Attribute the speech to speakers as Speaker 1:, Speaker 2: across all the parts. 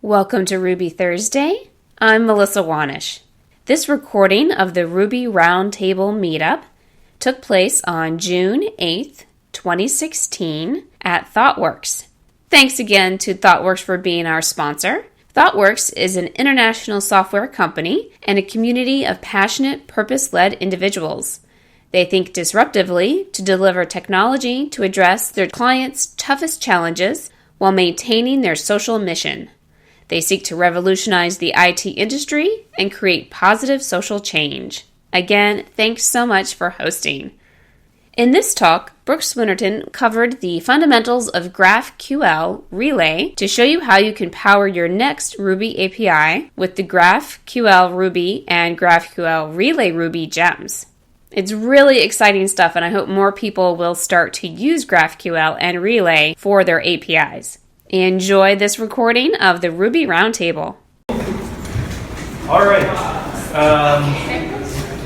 Speaker 1: Welcome to Ruby Thursday. I'm Melissa Wanish. This recording of the Ruby Roundtable meetup took place on June 8th, 2016 at ThoughtWorks. Thanks again to ThoughtWorks for being our sponsor. ThoughtWorks is an international software company and a community of passionate, purpose-led individuals. They think disruptively to deliver technology to address their clients' toughest challenges while maintaining their social mission. They seek to revolutionize the IT industry and create positive social change. Again, thanks so much for hosting. In this talk, Brooks Swinnerton covered the fundamentals of GraphQL Relay to show you how you can power your next Ruby API with the GraphQL Ruby and GraphQL Relay Ruby gems. It's really exciting stuff, and I hope more people will start to use GraphQL and Relay for their APIs. Enjoy this recording of the Ruby Roundtable.
Speaker 2: All right.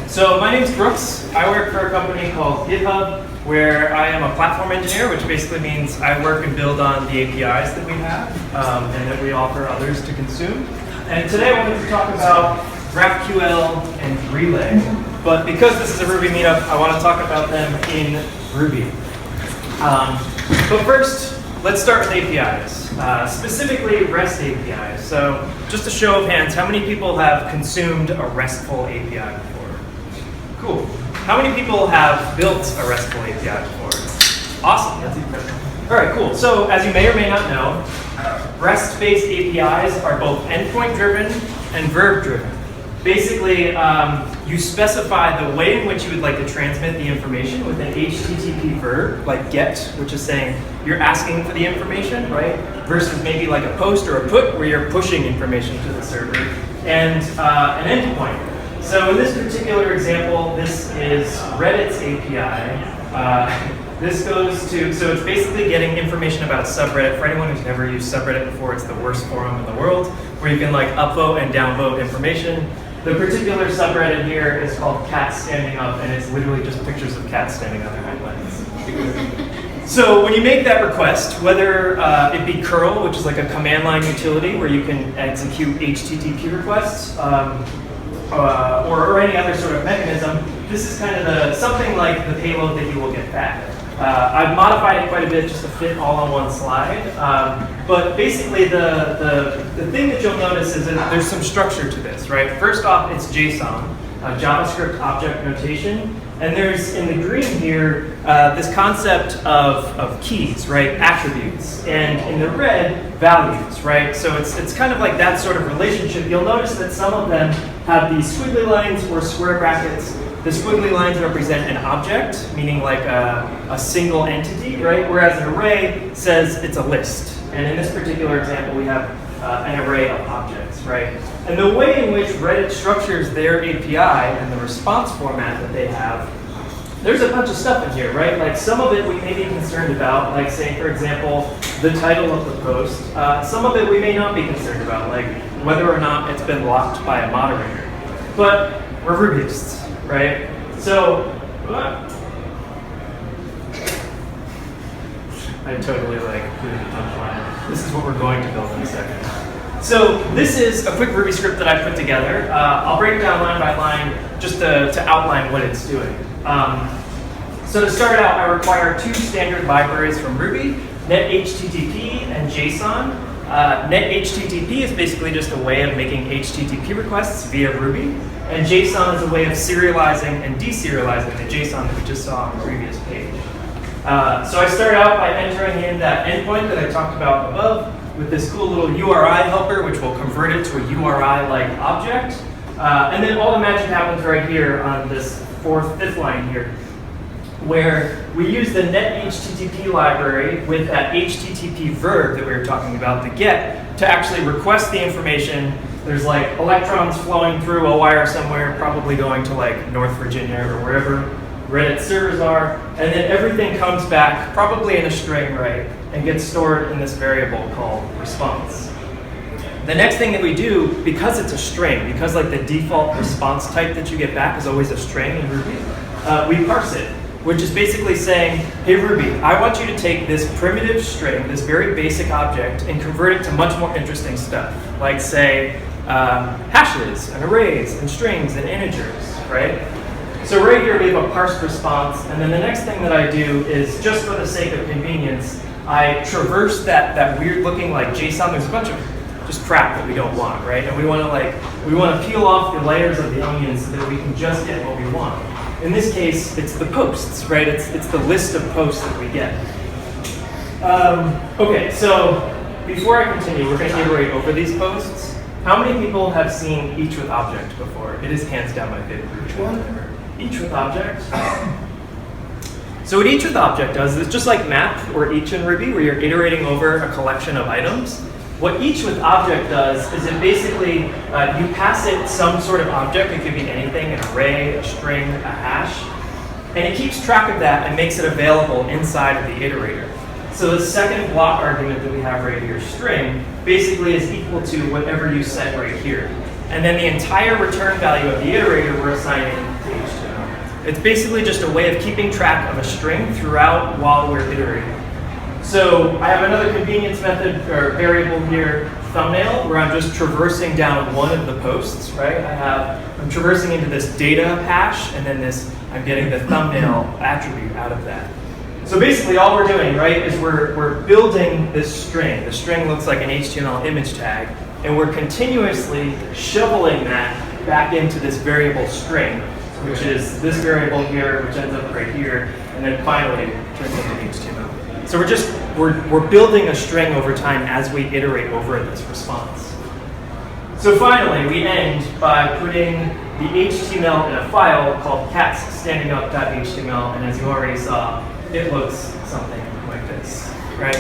Speaker 2: So my name's Brooks. I work for a company called GitHub, where I am a platform engineer, which basically means I work and build on the APIs that we have and that we offer others to consume. And today I wanted to talk about GraphQL and Relay. But because this is a Ruby meetup, I want to talk about them in Ruby. But first, let's start with APIs, specifically REST APIs. So just a show of hands, how many people have consumed a RESTful API before? Cool. How many people have built a RESTful API before? Awesome, that's incredible. All right, cool. So as you may or may not know, REST-based APIs are both endpoint-driven and verb-driven. Basically, you specify the way in which you would like to transmit the information with an HTTP verb, like get, which is saying you're asking for the information, right? Versus maybe like a post or a put, where you're pushing information to the server, and an endpoint. So in this particular example, this is Reddit's API. This goes to, so it's basically getting information about a subreddit. For anyone who's never used subreddit before, it's the worst forum in the world, where you can like upvote and downvote information. The particular subreddit here is called Cats Standing Up, and it's literally just pictures of cats standing on their hind legs. So when you make that request, whether it be curl, which is like a command line utility where you can execute HTTP requests, or any other sort of mechanism, this is kind of something like the payload that you will get back. I've modified it quite a bit just to fit all on one slide. But basically the thing that you'll notice is that there's some structure to this, right? First off, it's JSON, JavaScript object notation. And there's, in the green here, this concept of keys, right? Attributes. And in the red, values, right? So it's kind of like that sort of relationship. You'll notice that some of them have these squiggly lines or square brackets. The squiggly lines represent an object, meaning like a single entity, right? Whereas an array says it's a list. And in this particular example, we have an array of objects, right? And the way in which Reddit structures their API and the response format that they have, there's a bunch of stuff in here, right? Like some of it we may be concerned about, like say, for example, the title of the post. Some of it we may not be concerned about, like whether or not it's been locked by a moderator. But we're Rubyists, right? So, I totally like included the punchline. This is what we're going to build in a second. So this is a quick Ruby script that I put together. I'll break it down line by line just to outline what it's doing. So to start out, I require two standard libraries from Ruby, NetHTTP and JSON. NetHTTP is basically just a way of making HTTP requests via Ruby, and JSON is a way of serializing and deserializing the JSON that we just saw on the previous page. So I start out by entering in that endpoint that I talked about above with this cool little URI helper, which will convert it to a URI-like object. And then all the magic happens right here on this fifth line here, where we use the NetHTTP library with that HTTP verb that we were talking about, the get, to actually request the information. There's like electrons flowing through a wire somewhere, probably going to like North Virginia or wherever Reddit servers are, and then everything comes back, probably in a string, right, and gets stored in this variable called response. The next thing that we do, because it's a string, because like the default response type that you get back is always a string in Ruby, we parse it. which is basically saying, hey Ruby, I want you to take this primitive string, this very basic object, and convert it to much more interesting stuff, like say hashes and arrays and strings and integers, right? So right here we have a parsed response, and then the next thing that I do is, just for the sake of convenience, I traverse that weird looking like JSON. There's a bunch of just crap that we don't want, right? And we want to peel off the layers of the onion so that we can just get what we want. In this case, it's the posts, right? It's the list of posts that we get. Okay, so before I continue, we're going to iterate over these posts. How many people have seen each with object before? It is hands down my favorite. Which one? Each with object. So what each with object does is just like map or each in Ruby, where you're iterating over a collection of items. What each with object does is it basically, you pass it some sort of object. It could be anything, an array, a string, a hash. And it keeps track of that and makes it available inside of the iterator. So the second block argument that we have right here, string, basically is equal to whatever you set right here. And then the entire return value of the iterator we're assigning to HTML. It's basically just a way of keeping track of a string throughout while we're iterating. So I have another convenience method or variable here, thumbnail, where I'm just traversing down one of the posts, right? I'm traversing into this data hash, and then I'm getting the thumbnail attribute out of that. So basically all we're doing, right, is we're building this string. The string looks like an HTML image tag, and we're continuously shoveling that back into this variable string, which is this variable here, which ends up right here, and then finally turns into HTML. So we're building a string over time as we iterate over this response. So finally, we end by putting the HTML in a file called catsstandingup.html, and as you already saw, it looks something like this, right?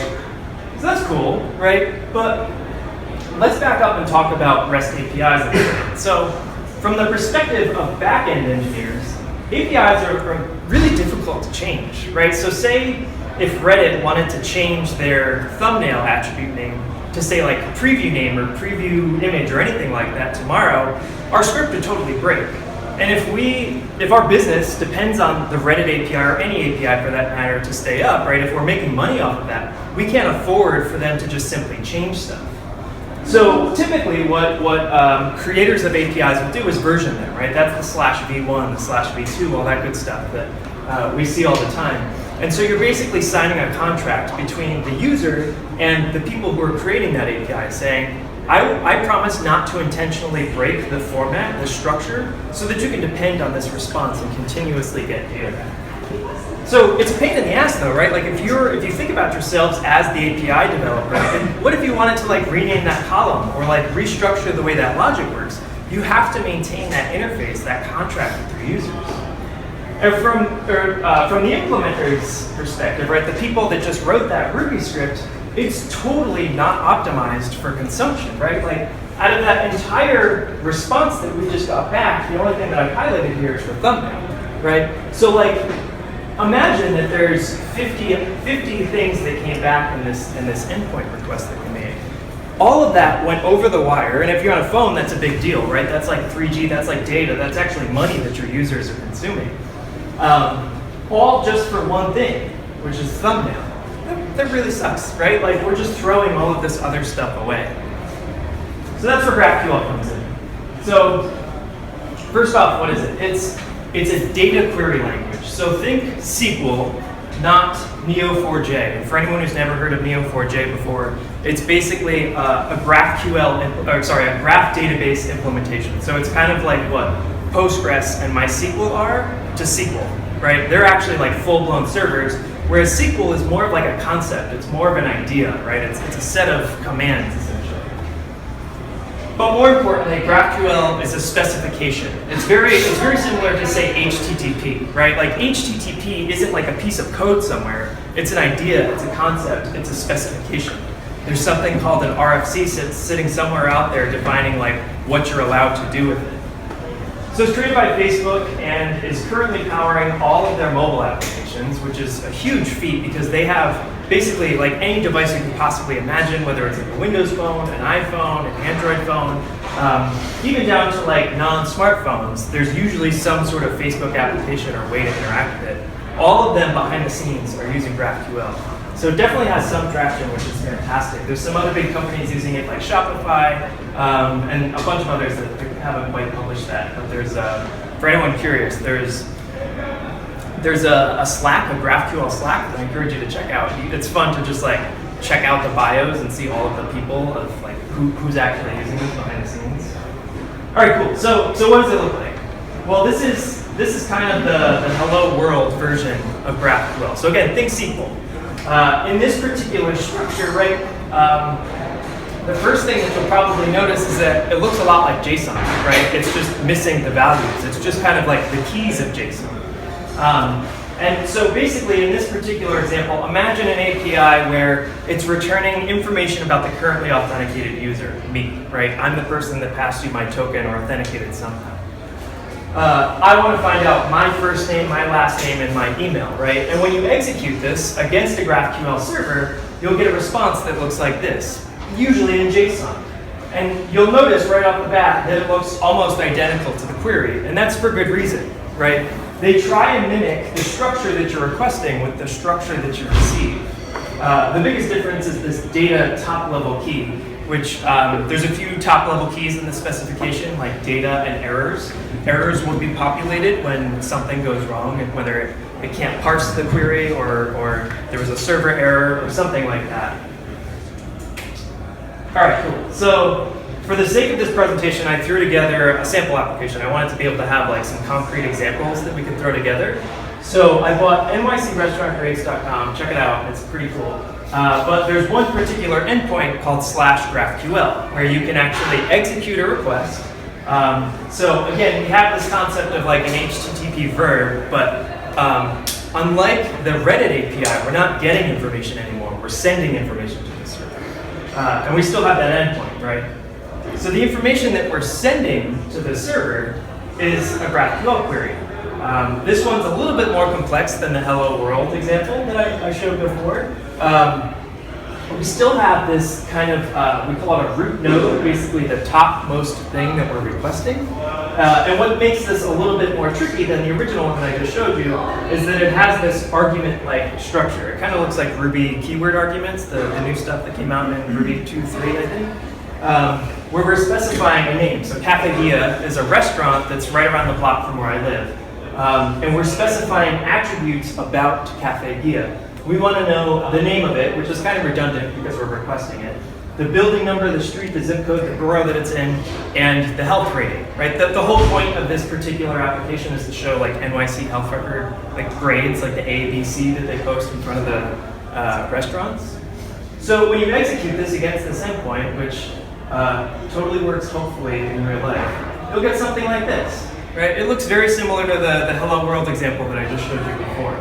Speaker 2: So that's cool, right? But let's back up and talk about REST APIs a little bit. So from the perspective of back-end engineers, APIs are really difficult to change, right? So say if Reddit wanted to change their thumbnail attribute name to say like preview name or preview image or anything like that tomorrow, our script would totally break. And if our business depends on the Reddit API or any API for that matter to stay up, right? If we're making money off of that, we can't afford for them to just simply change stuff. So typically what creators of APIs will do is version them, right? That's the /v1, the /v2, all that good stuff that we see all the time. And so you're basically signing a contract between the user and the people who are creating that API saying, I promise not to intentionally break the format, the structure, so that you can depend on this response and continuously get data back. So it's a pain in the ass though, right? Like if you think about yourselves as the API developer, then what if you wanted to like rename that column or like restructure the way that logic works? You have to maintain that interface, that contract with your users. And from the implementer's perspective, right, the people that just wrote that Ruby script, it's totally not optimized for consumption, right? Like out of that entire response that we just got back, the only thing that I've highlighted here is the thumbnail, right? So like, imagine that there's 50 things that came back in this endpoint request that we made. All of that went over the wire, and if you're on a phone, that's a big deal, right? That's like 3G, that's like data, that's actually money that your users are consuming. All just for one thing, which is thumbnail. That really sucks, right? Like we're just throwing all of this other stuff away. So that's where GraphQL comes in. So first off, what is it? It's a data query language. So think SQL, not Neo4j. And for anyone who's never heard of Neo4j before, it's basically a graph database implementation. So it's kind of like what Postgres and MySQL are to SQL, right? They're actually like full-blown servers, whereas SQL is more of like a concept. It's more of an idea, right? It's a set of commands, essentially. But more importantly, GraphQL is a specification. It's very similar to, say, HTTP, right? Like HTTP isn't like a piece of code somewhere. It's an idea, it's a concept, it's a specification. There's something called an RFC sitting somewhere out there defining like what you're allowed to do with it. So it's created by Facebook and is currently powering all of their mobile applications, which is a huge feat because they have basically like any device you can possibly imagine, whether it's like a Windows phone, an iPhone, an Android phone, even down to like non-smartphones. There's usually some sort of Facebook application or way to interact with it. all of them behind the scenes are using GraphQL. So it definitely has some traction, which is fantastic. There's some other big companies using it like Shopify and a bunch of others that haven't quite published that. But there's, for anyone curious, there's a Slack, a GraphQL Slack that I encourage you to check out. It's fun to just like check out the bios and see all of the people of like who's actually using this behind the scenes. All right, cool. So what does it look like? Well, this is kind of the hello world version of GraphQL. So again, think SQL. In this particular structure, right, the first thing that you'll probably notice is that it looks a lot like JSON, right? It's just missing the values. It's just kind of like the keys of JSON. And so basically, in this particular example, imagine an API where it's returning information about the currently authenticated user, me, right? I'm the person that passed you my token or authenticated somehow. I want to find out my first name, my last name, and my email, right? And when you execute this against a GraphQL server, you'll get a response that looks like this, usually in JSON. And you'll notice right off the bat that it looks almost identical to the query, and that's for good reason, right? They try and mimic the structure that you're requesting with the structure that you receive. The biggest difference is this data top-level key, which there's a few top-level keys in the specification, like data and errors. Errors will be populated when something goes wrong, and whether it can't parse the query or there was a server error or something like that. All right, cool. So for the sake of this presentation, I threw together a sample application. I wanted to be able to have like some concrete examples that we could throw together. So I bought nycrestaurantgrades.com. Check it out. It's pretty cool. But there's one particular endpoint called /GraphQL, where you can actually execute a request. So again, we have this concept of like an HTTP verb, but unlike the Reddit API, we're not getting information anymore. We're sending information to the server. And we still have that endpoint, right? So the information that we're sending to the server is a GraphQL query. This one's a little bit more complex than the Hello World example that I showed before. We still have this kind of, we call it a root node, basically the topmost thing that we're requesting. And what makes this a little bit more tricky than the original one that I just showed you is that it has this argument-like structure. It kind of looks like Ruby keyword arguments, the new stuff that came out in Ruby 2.3, I think. Where we're specifying a name. So Cafeteria is a restaurant that's right around the block from where I live. And we're specifying attributes about Cafeteria. We want to know the name of it, which is kind of redundant because we're requesting it, the building number, the street, the zip code, the borough that it's in, and the health rating, right? The whole point of this particular application is to show like NYC health record, like grades, like the A, B, C that they post in front of the restaurants. So when you execute this against this endpoint, which totally works hopefully in real life, you'll get something like this, right? It looks very similar to the Hello World example that I just showed you before.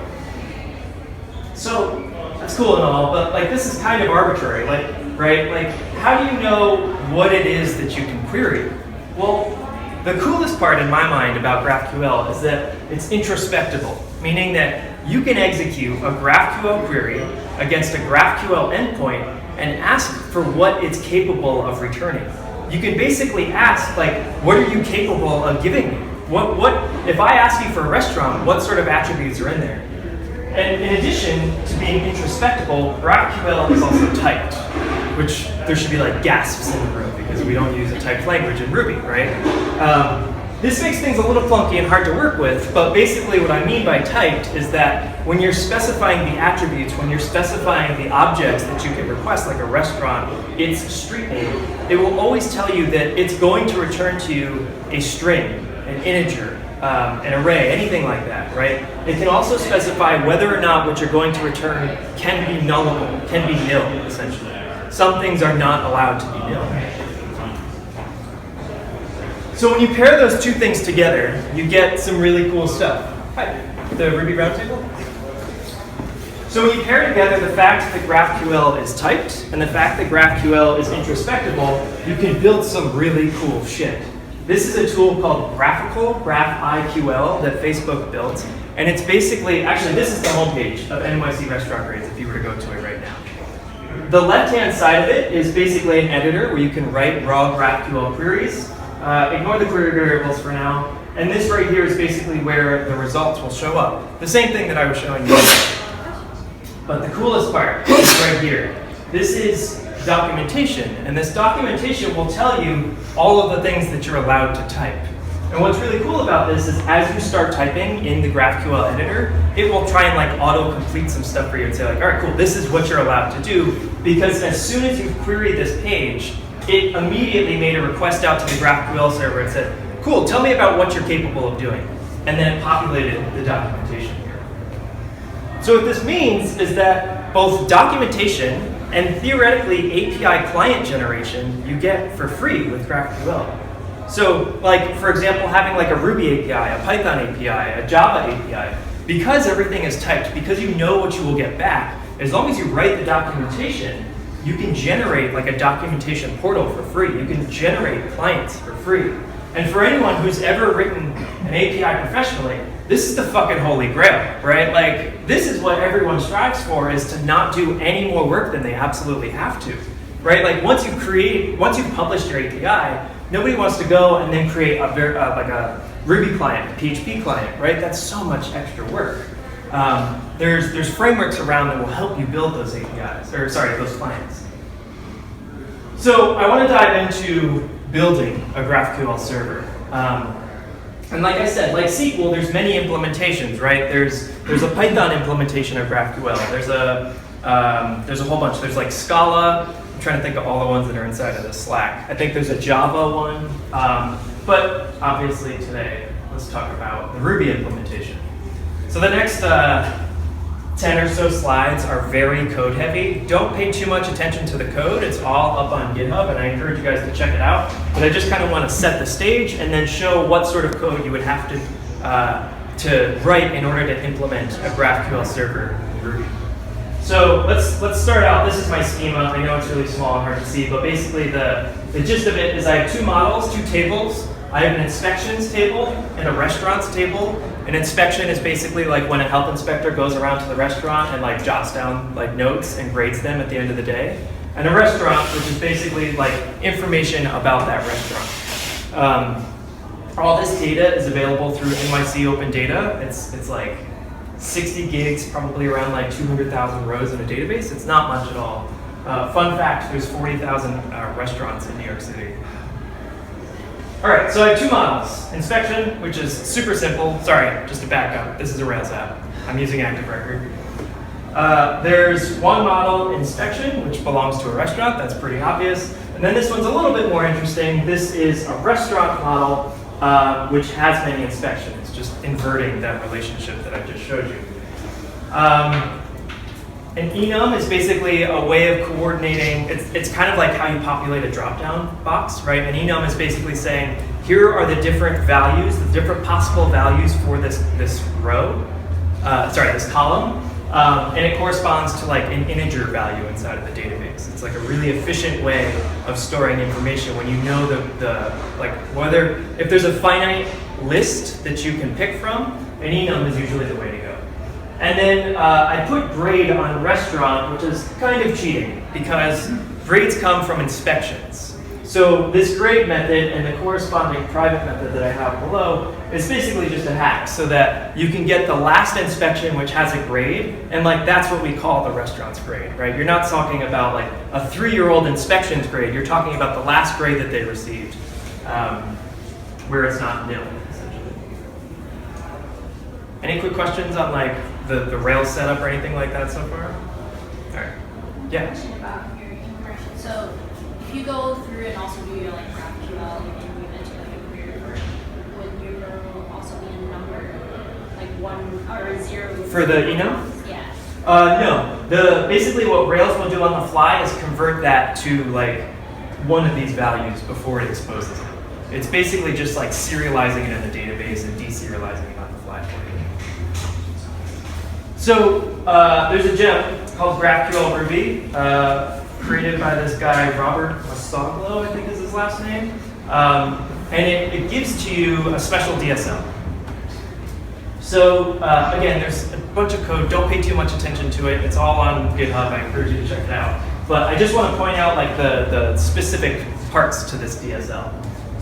Speaker 2: So that's cool and all, but like this is kind of arbitrary, like, right? Like, how do you know what it is that you can query? Well, the coolest part in my mind about GraphQL is that it's introspectable, meaning that you can execute a GraphQL query against a GraphQL endpoint and ask for what it's capable of returning. You can basically ask, like, what are you capable of giving me? What if I ask you for a restaurant, what sort of attributes are in there? And in addition to being introspectable, GraphQL is also typed, which there should be like gasps in the room because we don't use a typed language in Ruby, right? This makes things a little clunky and hard to work with, but basically what I mean by typed is that when you're specifying the attributes, when you're specifying the objects that you can request, like a restaurant, its street name, it will always tell you that it's going to return to you a string, an integer, an array, anything like that, right? It can also specify whether or not what you're going to return can be nullable, can be nil, essentially. Some things are not allowed to be nil. So when you pair those two things together, you get some really cool stuff. Hi, the Ruby Roundtable. So when you pair together the fact that GraphQL is typed and the fact that GraphQL is introspectable, you can build some really cool shit. This is a tool called GraphQL that Facebook built, and it's basically, actually this is the homepage of NYC Restaurant Grades if you were to go to it right now. The left-hand side of it is basically an editor where you can write raw GraphQL queries. Ignore the query variables for now. And this right here is basically where the results will show up. The same thing that I was showing you. But the coolest part is right here. This is documentation. And this documentation will tell you all of the things that you're allowed to type. And what's really cool about this is as you start typing in the GraphQL editor, it will try and like auto-complete some stuff for you and say like, all right, cool, this is what you're allowed to do. Because as soon as you query this page, it immediately made a request out to the GraphQL server and said, cool, tell me about what you're capable of doing. And then it populated the documentation here. So what this means is that both documentation and theoretically API client generation you get for free with GraphQL. So like, for example, having like a Ruby API, a Python API, a Java API, because everything is typed, because you know what you will get back, as long as you write the documentation, you can generate like a documentation portal for free. You can generate clients for free. And for anyone who's ever written an API professionally, this is the fucking holy grail, right? Like, this is what everyone strives for, is to not do any more work than they absolutely have to, right? Like, once you've published your API, nobody wants to go and then create like a Ruby client, a PHP client, right? That's so much extra work. There's frameworks around that will help you build those APIs, or sorry, those clients. So I want to dive into building a GraphQL server. And like I said, like SQL, there's many implementations, right? There's a Python implementation of GraphQL. There's a whole bunch. There's like Scala. I'm trying to think of all the ones that are inside of the Slack. I think there's a Java one. But obviously today, let's talk about the Ruby implementation. So the next 10 or so slides are very code heavy. Don't pay too much attention to the code. It's all up on GitHub, and I encourage you guys to check it out. But I just kind of want to set the stage and then show what sort of code you would have to write in order to implement a GraphQL server in Ruby. So let's start out. This is my schema. I know it's really small and hard to see, but basically the gist of it is I have two models, two tables. I have an inspections table and a restaurants table. An inspection is basically like when a health inspector goes around to the restaurant and like jots down like notes and grades them at the end of the day. And a restaurant, which is basically like information about that restaurant. All this data is available through NYC Open Data. It's like 60 gigs, probably around like 200,000 rows in a database. It's not much at all. Fun fact, there's 40,000 restaurants in New York City. All right, so I have two models. Inspection, which is super simple. Sorry, just to back up, this is a Rails app. I'm using Active Record. There's one model, inspection, which belongs to a restaurant. That's pretty obvious. And then this one's a little bit more interesting. This is a restaurant model, which has many inspections, just inverting that relationship that I just showed you. An enum is basically a way of coordinating. It's kind of like how you populate a drop-down box, right? An enum is basically saying, here are the different values, the different possible values for this row, this column, and it corresponds to like an integer value inside of the database. It's like a really efficient way of storing information when you know if there's a finite list that you can pick from, an enum is usually the way to go. And then I put grade on restaurant, which is kind of cheating because grades come from inspections. So this grade method and the corresponding private method that I have below is basically just a hack so that you can get the last inspection which has a grade, and like that's what we call the restaurant's grade, right? You're not talking about like a 3-year-old inspections grade. You're talking about the last grade that they received, where it's not nil, essentially. Any quick questions on like the Rails setup or anything like that so far? All right. Yeah.
Speaker 3: Question about your integration. So if you go through and also do your like GraphQL and you mentioned like a query for it, would your row also be a number, like 1 or 0?
Speaker 2: For the enum?
Speaker 3: Yeah.
Speaker 2: No. Basically what Rails will do on the fly is convert that to like one of these values before it exposes it. It's basically just like serializing it in the database and deserializing it on the fly for you. So there's a gem called GraphQL Ruby, created by this guy, Robert Masoglo, I think is his last name. And it gives to you a special DSL. So again, there's a bunch of code. Don't pay too much attention to it. It's all on GitHub. I encourage you to check it out. But I just want to point out like the specific parts to this DSL.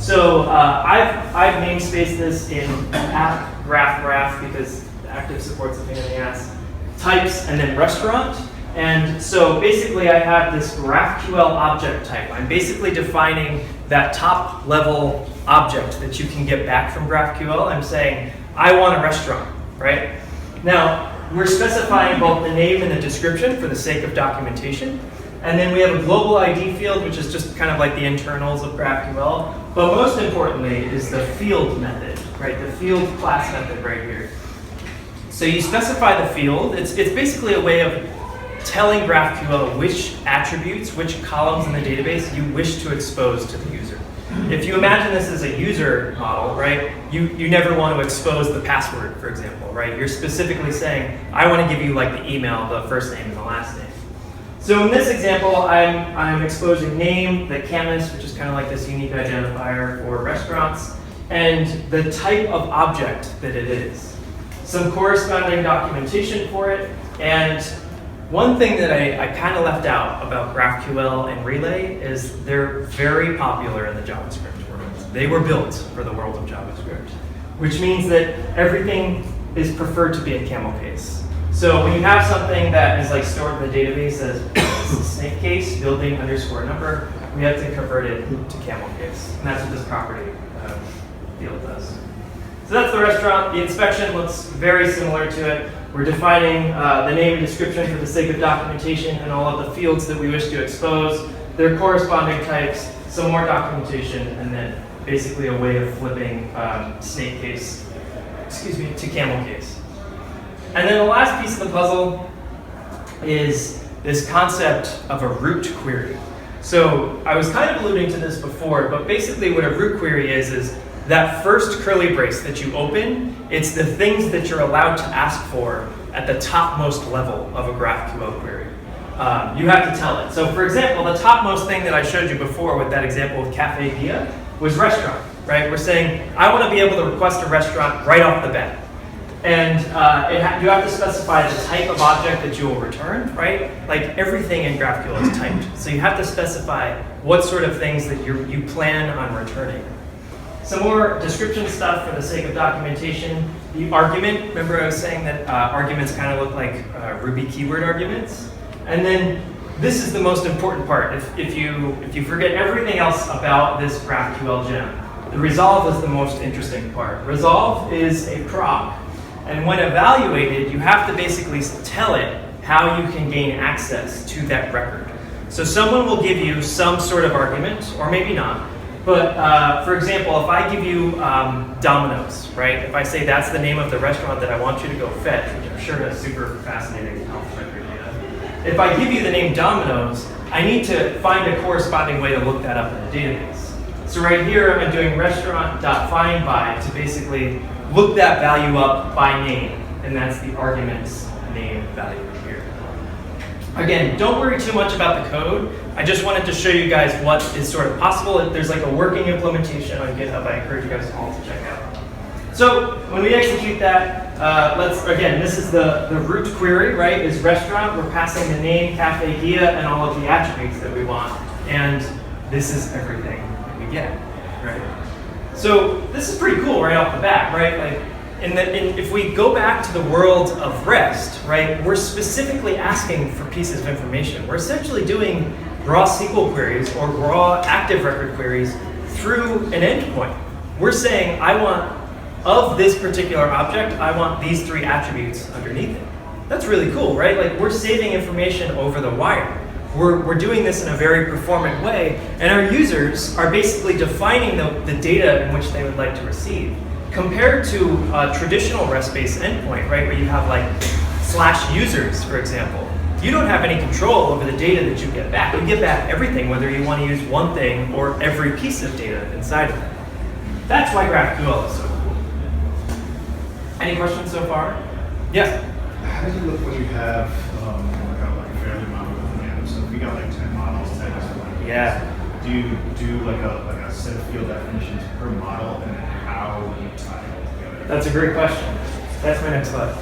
Speaker 2: So I've namespaced this in app graph because active supports a pain in the ass, types, and then restaurant. And so basically I have this GraphQL object type. I'm basically defining that top level object that you can get back from GraphQL. I'm saying, I want a restaurant, right? Now, we're specifying both the name and the description for the sake of documentation. And then we have a global ID field, which is just kind of like the internals of GraphQL. But most importantly is the field method, right? The field class method right here. So you specify the field. It's basically a way of telling GraphQL which attributes, which columns in the database you wish to expose to the user. If you imagine this as a user model, right, you never want to expose the password, for example, right? You're specifically saying, I want to give you like the email, the first name, and the last name. So in this example, I'm exposing name, the camus, which is kind of like this unique identifier for restaurants, and the type of object that it is. Some corresponding documentation for it, and one thing that I kind of left out about GraphQL and Relay is they're very popular in the JavaScript world. They were built for the world of JavaScript, which means that everything is preferred to be in camel case. So when you have something that is like stored in the database as snake case, building underscore number, we have to convert it to camel case. And that's what this property field does. So that's the restaurant. The inspection looks very similar to it. We're defining the name and description for the sake of documentation and all of the fields that we wish to expose, their corresponding types, some more documentation, and then basically a way of flipping snake case, to camel case. And then the last piece of the puzzle is this concept of a root query. So I was kind of alluding to this before, but basically what a root query is that first curly brace that you open, it's the things that you're allowed to ask for at the topmost level of a GraphQL query. You have to tell it. So for example, the topmost thing that I showed you before with that example of Cafe Guia was restaurant, right? We're saying, I want to be able to request a restaurant right off the bat. And you have to specify the type of object that you will return, right? Like everything in GraphQL is typed. So you have to specify what sort of things that you plan on returning. Some more description stuff for the sake of documentation. The argument, remember I was saying that arguments kind of look like Ruby keyword arguments? And then this is the most important part. If you forget everything else about this GraphQL gem, the resolve is the most interesting part. Resolve is a prop. And when evaluated, you have to basically tell it how you can gain access to that record. So someone will give you some sort of argument, or maybe not. But for example, if I give you Domino's, right? If I say that's the name of the restaurant that I want you to go fetch, which I'm sure has super fascinating alphabet data. If I give you the name Domino's, I need to find a corresponding way to look that up in the database. So right here, I'm doing restaurant.findBy to basically look that value up by name, and that's the argument's name value here. Again, don't worry too much about the code. I just wanted to show you guys what is sort of possible. There's like a working implementation on GitHub I encourage you guys all to check out. So when we execute that, again, this is the root query, right, is restaurant. We're passing the name, Cafe Guia, and all of the attributes that we want. And this is everything that we get, right? So this is pretty cool right off the bat, right? Like, if we go back to the world of REST, right, we're specifically asking for pieces of information. We're essentially doing raw SQL queries or raw active record queries through an endpoint. We're saying, I want, of this particular object, I want these three attributes underneath it. That's really cool, right? Like, we're saving information over the wire. We're doing this in a very performant way, and our users are basically defining the data in which they would like to receive. Compared to a traditional REST-based endpoint, right, where you have like /users, for example, you don't have any control over the data that you get back. You get back everything, whether you want to use one thing or every piece of data inside of it. That's why GraphQL is so cool. Any questions so far? Yeah?
Speaker 4: How does it look when you have like a fairly model with random? So if we got like 10 models, 10 as
Speaker 2: Yeah.
Speaker 4: do you do like a set of field definitions per model, and then how you tie it all together?
Speaker 2: That's a great question. That's my next slide.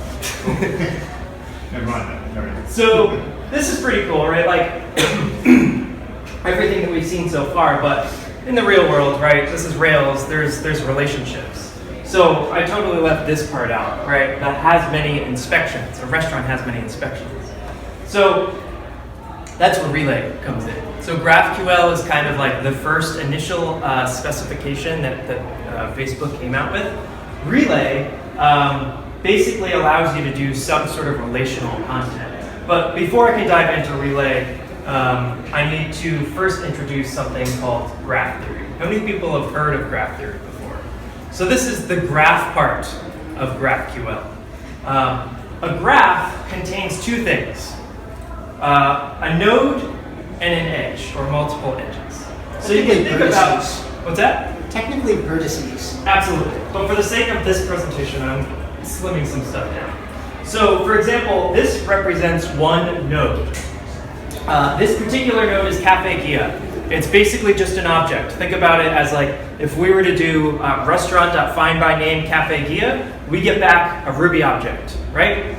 Speaker 4: Never mind that. All right.
Speaker 2: So this is pretty cool, right? Like everything that we've seen so far, but in the real world, right, this is Rails, there's relationships. So I totally left this part out, right? That has many inspections. A restaurant has many inspections. So that's where Relay comes in. So GraphQL is kind of like the first initial specification that Facebook came out with. Relay basically allows you to do some sort of relational content. But before I can dive into Relay, I need to first introduce something called graph theory. How many people have heard of graph theory before? So this is the graph part of GraphQL. A graph contains two things, a node and an edge, or multiple edges. So you can think about, what's that?
Speaker 5: Technically vertices.
Speaker 2: Absolutely. But for the sake of this presentation, I'm slimming some stuff down. So for example, this represents one node. This particular node is Cafe Gia. It's basically just an object. Think about it as like, if we were to do restaurant.findByName Cafe Gia, we get back a Ruby object, right?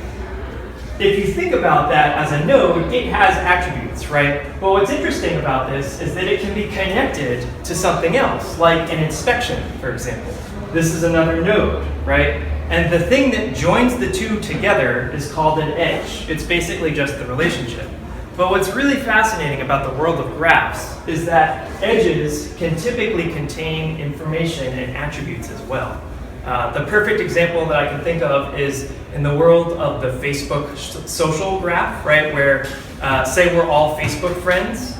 Speaker 2: If you think about that as a node, it has attributes, right? But what's interesting about this is that it can be connected to something else, like an inspection, for example. This is another node, right? And the thing that joins the two together is called an edge. It's basically just the relationship. But what's really fascinating about the world of graphs is that edges can typically contain information and attributes as well. The perfect example that I can think of is in the world of the Facebook social graph, right? Where, say we're all Facebook friends.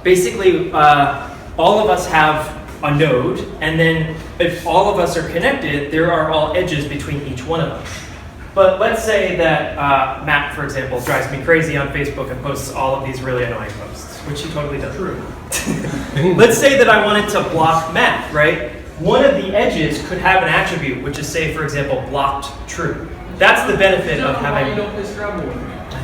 Speaker 2: Basically, all of us have a node, and then if all of us are connected, there are all edges between each one of us. But let's say that Matt, for example, drives me crazy on Facebook and posts all of these really annoying posts, which he totally does. True. Let's say that I wanted to block Matt, right? One of the edges could have an attribute, which is, say, for example, blocked true. That's the benefit of having. You don't play Scrabble with me. I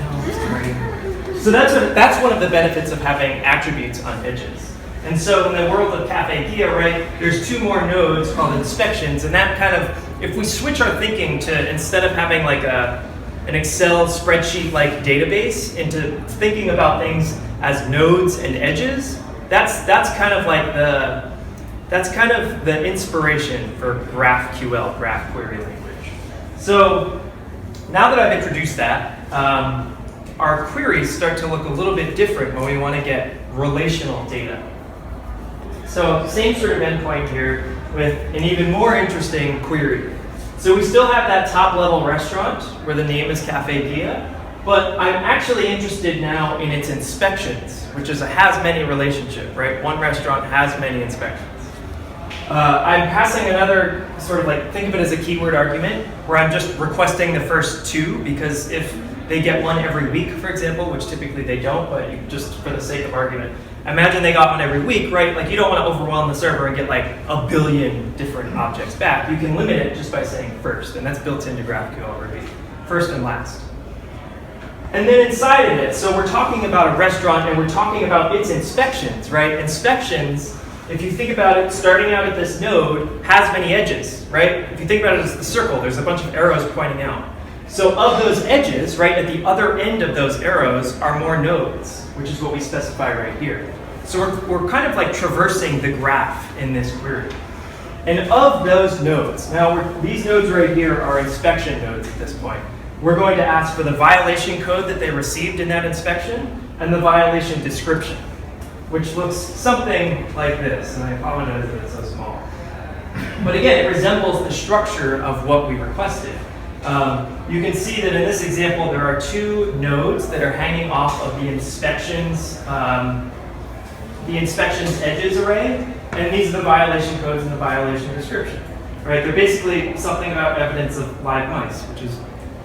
Speaker 2: know. So that's one of the benefits of having attributes on edges. And so in the world of Cafe Gia, right, there's two more nodes called inspections, and that kind of, if we switch our thinking to, instead of having like an Excel spreadsheet-like database, into thinking about things as nodes and edges, that's kind of like the inspiration for GraphQL, graph query language. So now that I've introduced that, our queries start to look a little bit different when we want to get relational data. So same sort of endpoint here with an even more interesting query. So we still have that top level restaurant where the name is Cafe Gia, but I'm actually interested now in its inspections, which is a has many relationship, right? One restaurant has many inspections. I'm passing another sort of like, think of it as a keyword argument, where I'm just requesting the first two, because if they get one every week, for example, which typically they don't, but just for the sake of argument, imagine they got one every week, right? Like you don't want to overwhelm the server and get like a billion different objects back. You can limit it just by saying first, and that's built into GraphQL already, first and last. And then inside of it, so we're talking about a restaurant and we're talking about its inspections, right? Inspections, if you think about it, starting out at this node has many edges, right? If you think about it as the circle, there's a bunch of arrows pointing out. So of those edges, right, at the other end of those arrows are more nodes, which is what we specify right here. So we're kind of like traversing the graph in this query. And of those nodes, now these nodes right here are inspection nodes at this point. We're going to ask for the violation code that they received in that inspection and the violation description, which looks something like this. And I apologize that it's so small. But again, it resembles the structure of what we requested. You can see that in this example, there are two nodes that are hanging off of the inspections edges array, and these are the violation codes and the violation description. Right? They're basically something about evidence of live mice, which is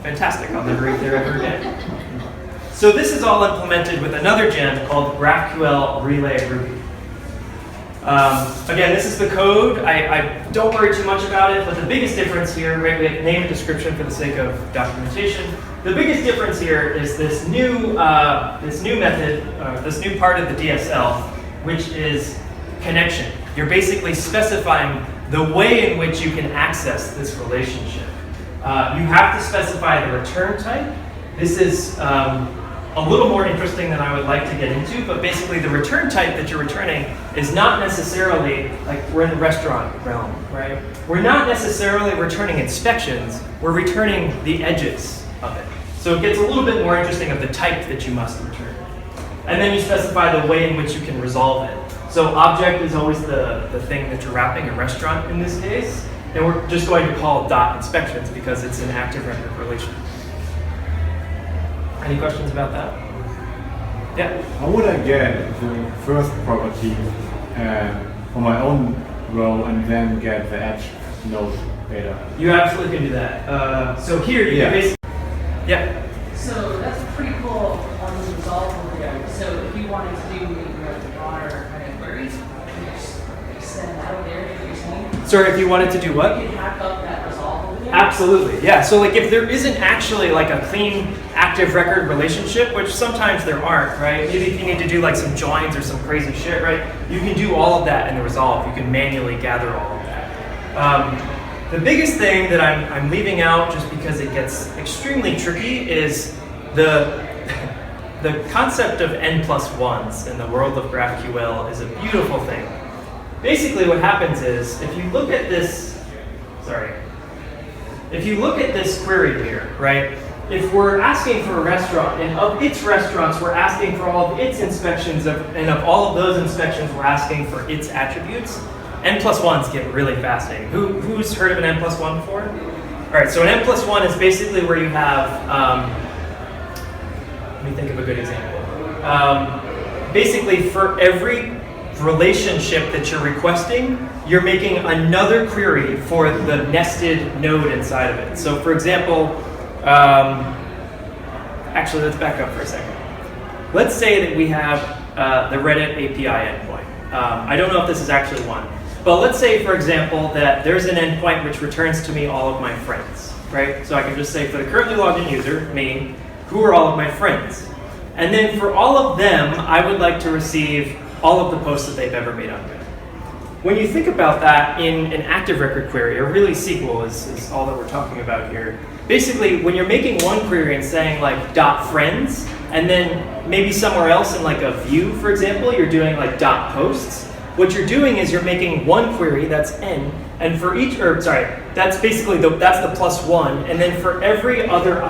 Speaker 2: fantastic. I'll never eat there ever again. So this is all implemented with another gem called GraphQL Relay Ruby. Again, this is the code. I don't worry too much about it, but the biggest difference here, right, we have name and description for the sake of documentation. The biggest difference here is this new method, this new part of the DSL, which is connection. You're basically specifying the way in which you can access this relationship. You have to specify the return type. This is a little more interesting than I would like to get into, but basically the return type that you're returning is not necessarily, like we're in the restaurant realm, right? We're not necessarily returning inspections, we're returning the edges of it. So it gets a little bit more interesting of the type that you must return. And then you specify the way in which you can resolve it. So object is always the thing that you're wrapping, a restaurant in this case, and we're just going to call dot inspections because it's an active record relation. Any questions about that? Yeah?
Speaker 6: How would I get the first property for my own row and then get the edge node data?
Speaker 2: You absolutely can do that. So here you can basically, yeah.
Speaker 7: So that's pretty cool on the resolve over there. So if you wanted to do maybe like the broader kind of queries, you can just extend that over there if you're saying.
Speaker 2: Sorry, if you wanted to do what?
Speaker 7: You can hack up that resolve over there.
Speaker 2: Absolutely, yeah. So like if there isn't actually like a clean active record relationship, which sometimes there aren't, right? Maybe if you need to do like some joins or some crazy shit, right? You can do all of that in the resolve. You can manually gather all of that. The biggest thing that I'm leaving out just because it gets extremely tricky is the concept of n+1s in the world of GraphQL is a beautiful thing. Basically what happens is if you look at this, if you look at this query here, right? If we're asking for a restaurant, and of its restaurants, we're asking for all of its inspections, and of all of those inspections, we're asking for its attributes, n+1s get really fascinating. Who's heard of an n+1 before? All right, so an n+1 is basically where you have, let me think of a good example. Basically, for every relationship that you're requesting, you're making another query for the nested node inside of it. So for example, actually let's back up for a second. Let's say that we have the Reddit API endpoint. I don't know if this is actually one, but let's say for example that there's an endpoint which returns to me all of my friends, right? So I can just say for the currently logged in user, me, who are all of my friends? And then for all of them, I would like to receive all of the posts that they've ever made on Reddit. When you think about that in an active record query, or really SQL is all that we're talking about here. Basically, when you're making one query and saying like .friends, and then maybe somewhere else in like a view, for example, you're doing like .posts. What you're doing is you're making one query, that's n, and for each, that's basically that's the +1, and then for every other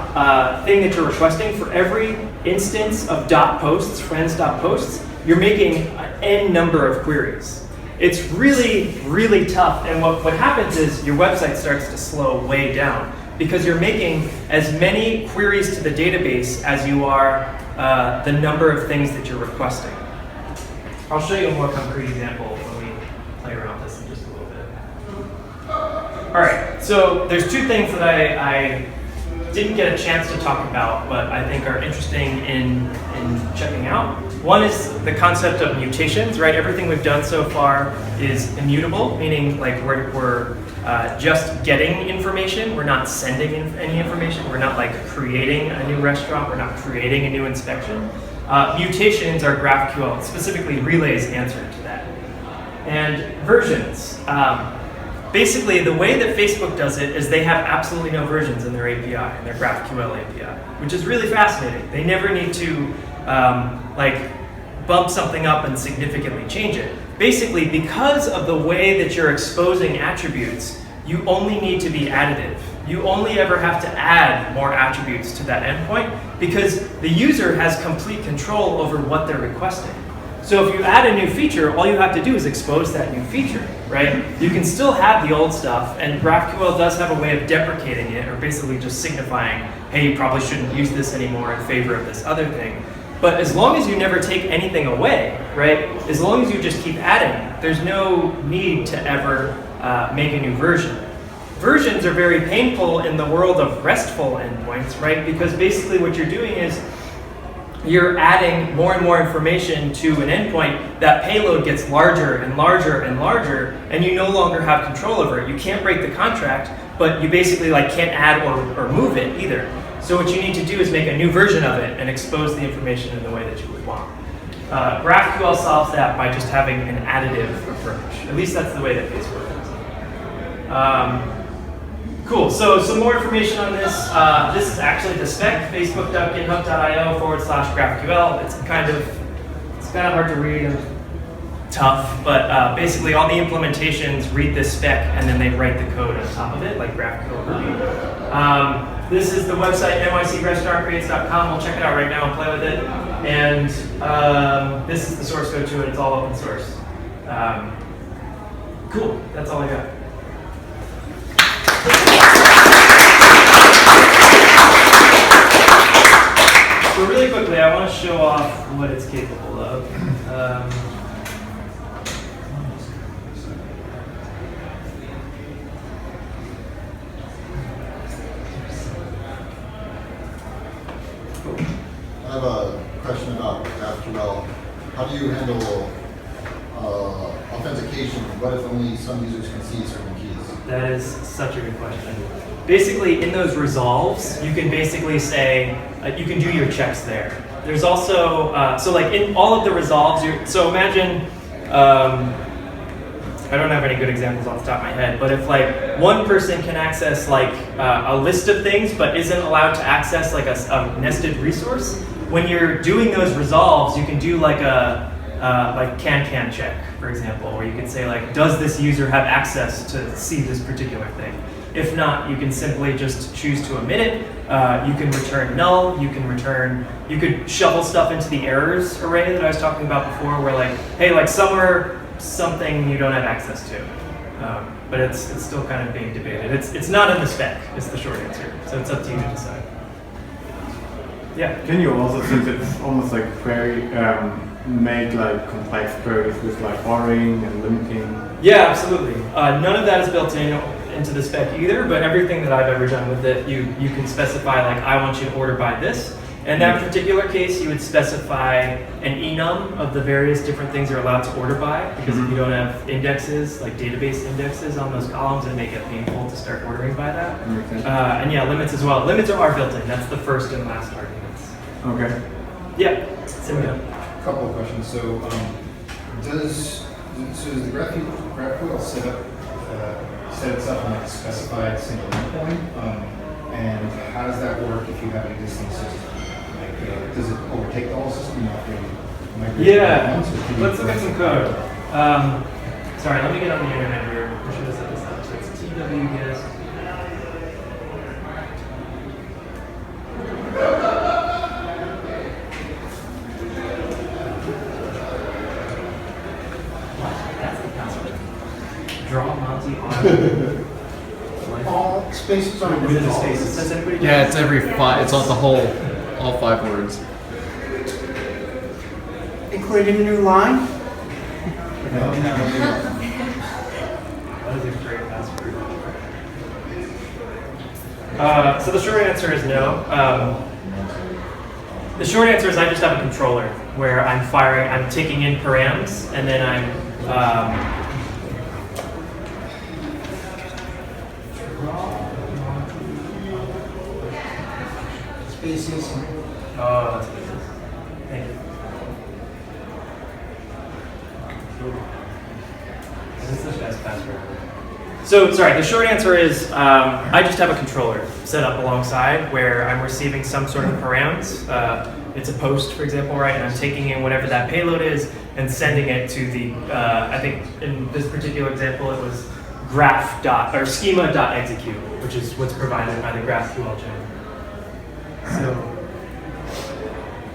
Speaker 2: thing that you're requesting, for every instance of .posts, friends.posts, you're making n number of queries. It's really, really tough, and what happens is your website starts to slow way down because you're making as many queries to the database as you are the number of things that you're requesting. I'll show you a more concrete example when we play around with this in just a little bit. All right, so there's two things that I didn't get a chance to talk about, but I think are interesting in checking out. One is the concept of mutations, right? Everything we've done so far is immutable, meaning like we're just getting information. We're not sending any information. We're not like creating a new restaurant. We're not creating a new inspection. Mutations are GraphQL, specifically Relay's answer to that. And versions. Basically, the way that Facebook does it is they have absolutely no versions in their API, in their GraphQL API, which is really fascinating. They never need to like bump something up and significantly change it. Basically, because of the way that you're exposing attributes, you only need to be additive. You only ever have to add more attributes to that endpoint because the user has complete control over what they're requesting. So if you add a new feature, all you have to do is expose that new feature, right? You can still have the old stuff, and GraphQL does have a way of deprecating it, or basically just signifying, hey, you probably shouldn't use this anymore in favor of this other thing. But as long as you never take anything away, right? As long as you just keep adding, there's no need to ever make a new version. Versions are very painful in the world of RESTful endpoints, right? Because basically what you're doing is you're adding more and more information to an endpoint. That payload gets larger and larger and larger, and you no longer have control over it. You can't break the contract, but you basically like can't add or move it either. So what you need to do is make a new version of it and expose the information in the way that you would want. GraphQL solves that by just having an additive approach. At least that's the way that Facebook does it. Cool. So some more information on this. This is actually the spec, facebook.github.io/GraphQL. It's kind of hard to read and tough, but basically all the implementations read this spec and then they write the code on top of it, like GraphQL Ruby. This is the website nycgraph.creates.com. We'll check it out right now and play with it. And this is the source code to it. It's all open source. Cool. That's all I got. So really quickly, I want to show off what it's capable of.
Speaker 8: I have a question about GraphQL. How do you handle authentication? What if only some users can see certain keys?
Speaker 2: That is such a good question. Basically, in those resolves, you can basically say, you can do your checks there. There's also, so like in all of the resolves, so imagine, I don't have any good examples off the top of my head, but if like one person can access like a list of things, but isn't allowed to access like a nested resource, when you're doing those resolves, you can do like a like can check, for example, where you can say like, does this user have access to see this particular thing? If not, you can simply just choose to omit it. You can return null. You could shovel stuff into the errors array that I was talking about before, where like, hey, like somewhere something you don't have access to, but it's still kind of being debated. It's not in the spec. Is the short answer. So it's up to you to decide. Yeah.
Speaker 6: Can you also, since it's almost like query, make like complex queries with like ordering and limiting?
Speaker 2: Yeah, absolutely. None of that is built into the spec either, but everything that I've ever done with it, you can specify like, I want you to order by this. In that particular case, you would specify an enum of the various different things you're allowed to order by, because if you don't have indexes, like database indexes on those columns, it'd make it painful to start ordering by that. And yeah, limits as well. Limits are built in. That's the first and last arguments.
Speaker 6: Okay.
Speaker 2: Yeah.
Speaker 4: A couple of questions. So, does the GraphQL set itself on like a specified single endpoint? And how does that work if you have an existing system? Like, does it overtake the whole system?
Speaker 2: Yeah. Let's look at some code. Sorry, let me get on the internet here. I should have set this up. So it's twgis. Draw Monty on.
Speaker 8: All spaces are
Speaker 2: With the spaces. Does anybody?
Speaker 9: Yeah, it's every five. It's on the whole, all 5 words.
Speaker 5: Including a new line?
Speaker 2: That is a great password. So the short answer is no. The short answer is I just have a controller where I'm taking in params, and then I'm
Speaker 5: Spaces.
Speaker 2: oh, that's good. Thank you. This is the best password. So, sorry, the short answer is I just have a controller set up alongside where I'm receiving some sort of params. It's a post, for example, right? And I'm taking in whatever that payload is and sending it to the, I think in this particular example, it was schema.execute, which is what's provided by the GraphQL gem.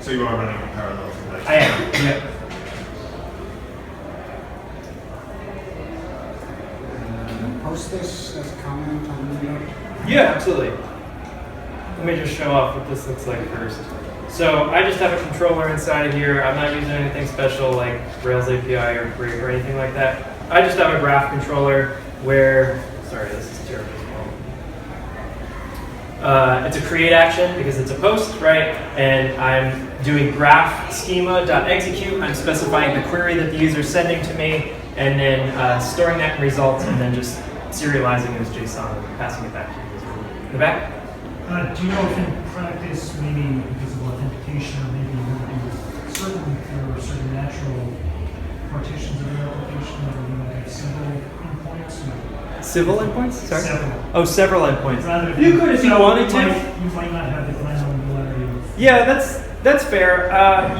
Speaker 4: So you are running in parallel to that?
Speaker 2: I am, yeah.
Speaker 5: Post this as a comment on the video.
Speaker 2: Yeah, absolutely. Let me just show off what this looks like first. So I just have a controller inside of here. I'm not using anything special like Rails API or Grid or anything like that. I just have a graph controller where, sorry, this is terrible. It's a create action because it's a post, right? And I'm doing graph schema.execute. I'm specifying the query that the user is sending to me, and then storing that in results, and then just serializing it as JSON and passing it back to the user. In the back?
Speaker 10: Do you know if in practice, maybe because of authentication, or maybe there are certain natural partitions of your application that are going to have single endpoints?
Speaker 2: Civil endpoints? Sorry?
Speaker 10: Several.
Speaker 2: Oh, several endpoints.
Speaker 10: Rather
Speaker 2: You could if you wanted to.
Speaker 10: You might not have the granularity of.
Speaker 2: Yeah, that's fair.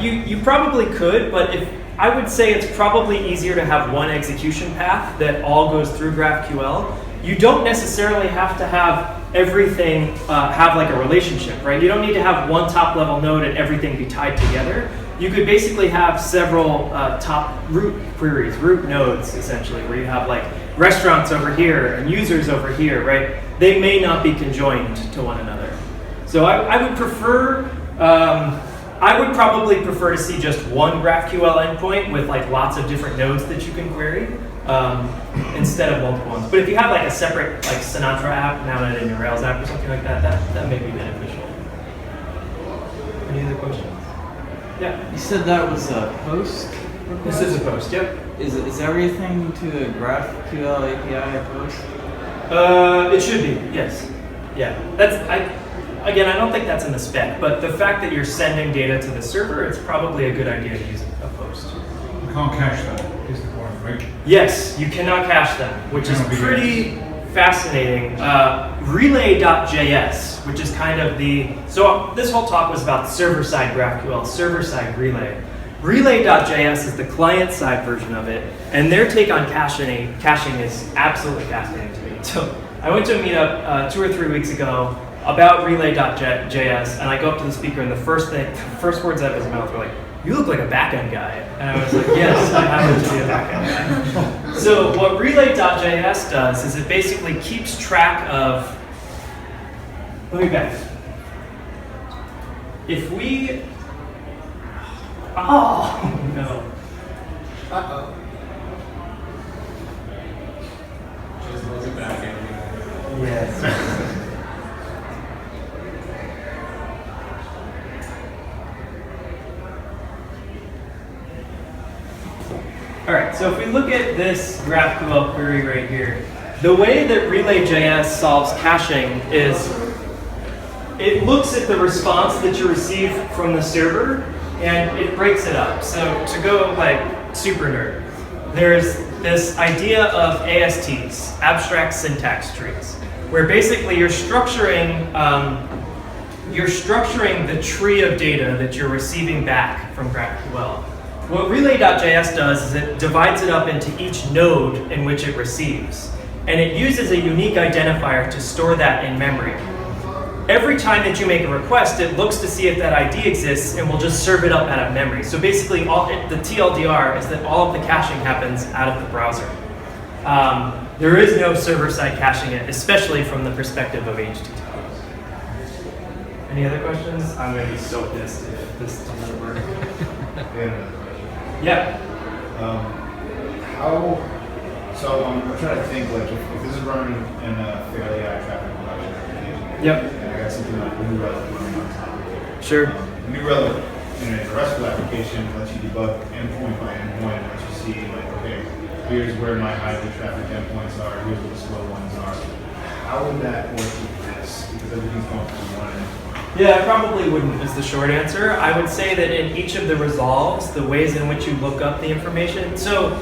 Speaker 2: You probably could, but I would say it's probably easier to have one execution path that all goes through GraphQL. You don't necessarily have to have everything have like a relationship, right? You don't need to have one top level node and everything be tied together. You could basically have several top root queries, root nodes essentially, where you have like restaurants over here and users over here, right? They may not be conjoined to one another. So I would prefer, I would probably prefer to see just one GraphQL endpoint with like lots of different nodes that you can query instead of multiple ones. But if you have like a separate like Sinatra app mounted in your Rails app or something like that, that may be beneficial. Any other questions? Yeah.
Speaker 11: You said that was a post request?
Speaker 2: This is a post, yep.
Speaker 11: Is everything to the GraphQL API a post?
Speaker 2: It should be, yes. Yeah. Again, I don't think that's in the spec, but the fact that you're sending data to the server, it's probably a good idea to use a post.
Speaker 4: You can't cache that, is the point, right?
Speaker 2: Yes, you cannot cache them, which is pretty fascinating. Relay.js, which is kind of so this whole talk was about server-side GraphQL, server-side Relay. Relay.js is the client-side version of it, and their take on caching is absolutely fascinating to me. So I went to a meetup 2 or 3 weeks ago about Relay.js, and I go up to the speaker, and the first words out of his mouth were like, "You look like a backend guy." And I was like, "Yes, I happen to be a backend guy." So what Relay.js does is it basically keeps track of. Let me back. If we. Oh no.
Speaker 8: Uh-oh.
Speaker 9: Just look at backend.
Speaker 2: Yes. All right, so if we look at this GraphQL query right here, the way that Relay.js solves caching is it looks at the response that you receive from the server and it breaks it up. So to go like super nerd, there's this idea of ASTs, abstract syntax trees, where basically you're structuring the tree of data that you're receiving back from GraphQL. What Relay.js does is it divides it up into each node in which it receives. And it uses a unique identifier to store that in memory. Every time that you make a request, it looks to see if that ID exists and will just serve it up out of memory. So basically, the TLDR is that all of the caching happens out of the browser. There is no server-side caching it, especially from the perspective of HTTP. Any other questions? I'm going to be so pissed if this doesn't work. Yeah.
Speaker 4: So I'm trying to think, like, if this is running in a fairly high traffic production application,
Speaker 2: yep.
Speaker 4: And I got something like New Relic running on top of it.
Speaker 2: Sure.
Speaker 4: New Relic in a RESTful application lets you debug endpoint by endpoint, lets you see, like, okay, here's where my highly trafficked endpoints are, here's where the slow ones are. How would that work with this? Because everything's going through one endpoint.
Speaker 2: Yeah, I probably wouldn't is the short answer. I would say that in each of the resolves, the ways in which you look up the information. So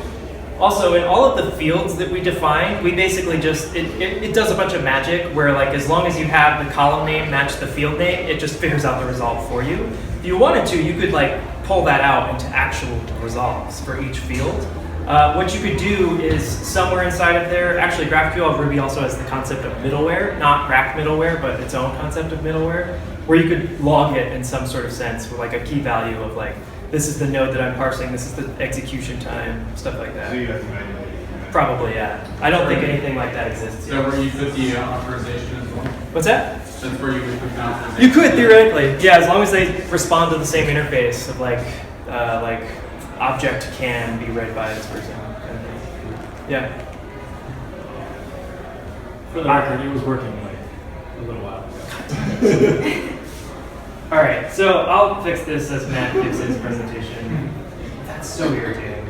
Speaker 2: also in all of the fields that we define, we basically just, it does a bunch of magic where like as long as you have the column name match the field name, it just figures out the resolve for you. If you wanted to, you could like pull that out into actual resolves for each field. What you could do is somewhere inside of there, actually GraphQL Ruby also has the concept of middleware, not Graph middleware, but its own concept of middleware, where you could log it in some sort of sense with like a key value of like, this is the node that I'm parsing, this is the execution time, stuff like that.
Speaker 4: So you have to manually.
Speaker 2: Probably, yeah. I don't think anything like that exists.
Speaker 9: Is that where you put the authorization as well?
Speaker 2: What's that?
Speaker 9: That's where you would put the authorization?
Speaker 2: You could theoretically, yeah, as long as they respond to the same interface of like object can be read by this person. Kind of thing. Yeah.
Speaker 6: For the record, it was working like a little while ago.
Speaker 2: All right, so I'll fix this as Matt gives his presentation. That's so irritating.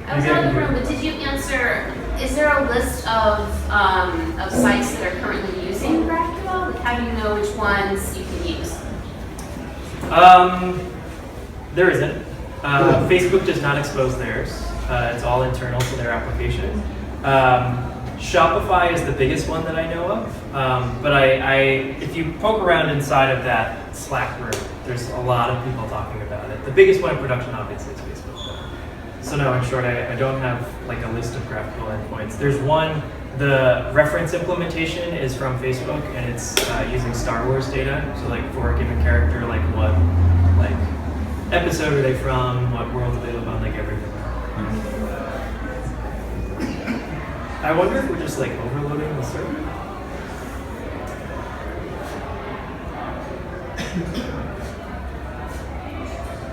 Speaker 1: I was out of the room, but did you answer, is there a list of sites that are currently using GraphQL? How do you know which ones you can use?
Speaker 2: There isn't. Facebook does not expose theirs. It's all internal to their application. Shopify is the biggest one that I know of, but if you poke around inside of that Slack group, there's a lot of people talking about it. The biggest one in production, obviously, is Facebook. So no, in short, I don't have like a list of GraphQL endpoints. There's one, the reference implementation is from Facebook, and it's using Star Wars data. So like for a given character, like what like episode are they from, what world do they live on, like everything. I wonder if we're just like overloading the server.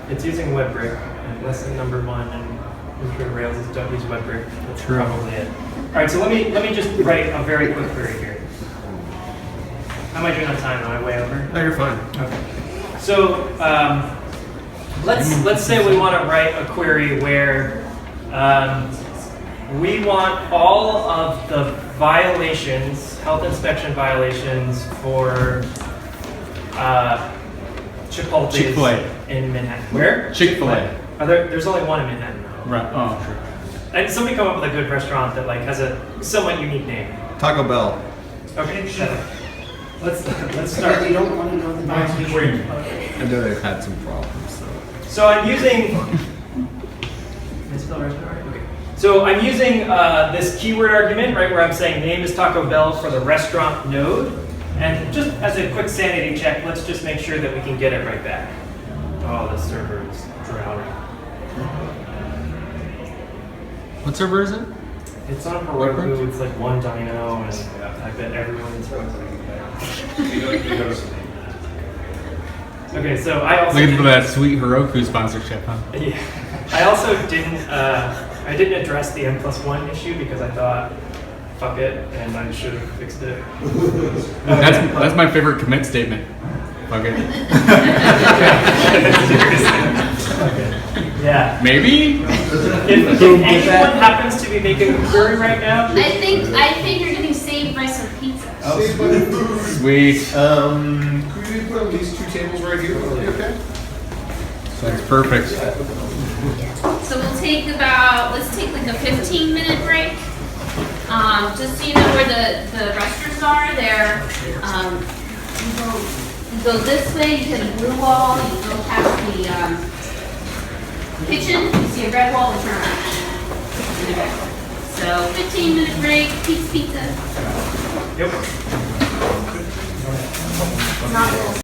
Speaker 2: It's using WebBrick, and lesson number 1, and I'm sure Rails is don't use WebBrick. That's probably it. All right, so let me just write a very quick query here. How am I doing on time? Am I way over?
Speaker 9: No, you're fine.
Speaker 2: Okay. So let's say we want to write a query where we want all of the violations, health inspection violations for Chipotle's
Speaker 6: Chick-fil-A.
Speaker 2: in Manhattan. Where?
Speaker 6: Chick-fil-A.
Speaker 2: There's only one in Manhattan.
Speaker 6: Right. Oh, sure.
Speaker 2: And somebody come up with a good restaurant that like has a somewhat unique name.
Speaker 9: Taco Bell.
Speaker 2: Okay, let's start.
Speaker 5: You don't want to know the violation.
Speaker 9: I know they've had some problems.
Speaker 2: So I'm using. Can I spell restaurant right? Okay. So I'm using this keyword argument, right, where I'm saying name is Taco Bell for the restaurant node, and just as a quick sanity check, let's just make sure that we can get it right back. Oh, the server is drowning.
Speaker 9: What server is it?
Speaker 2: It's on Heroku. It's like one dyno, and I bet everyone's Okay, so I also
Speaker 6: Looking for that sweet Heroku sponsorship, huh?
Speaker 2: Yeah, I also didn't address the n+1 issue because I thought, fuck it, and I should have fixed it.
Speaker 6: That's my favorite commit statement. Fuck it.
Speaker 2: Okay. Yeah.
Speaker 6: Maybe?
Speaker 2: If anyone happens to be making a query right now,
Speaker 3: I think you're getting saved by some pizza.
Speaker 8: Saved by the food.
Speaker 6: Sweet.
Speaker 8: Could we put these 2 tables right here? Will that be okay?
Speaker 6: That's perfect.
Speaker 3: So let's take like a 15-minute break. Just so you know where the restrooms are, they're you go this way, you hit a blue wall, you go past the kitchen, you see a red wall, and turn around. Okay. So 15-minute break, pizza.
Speaker 2: Yep.
Speaker 3: Not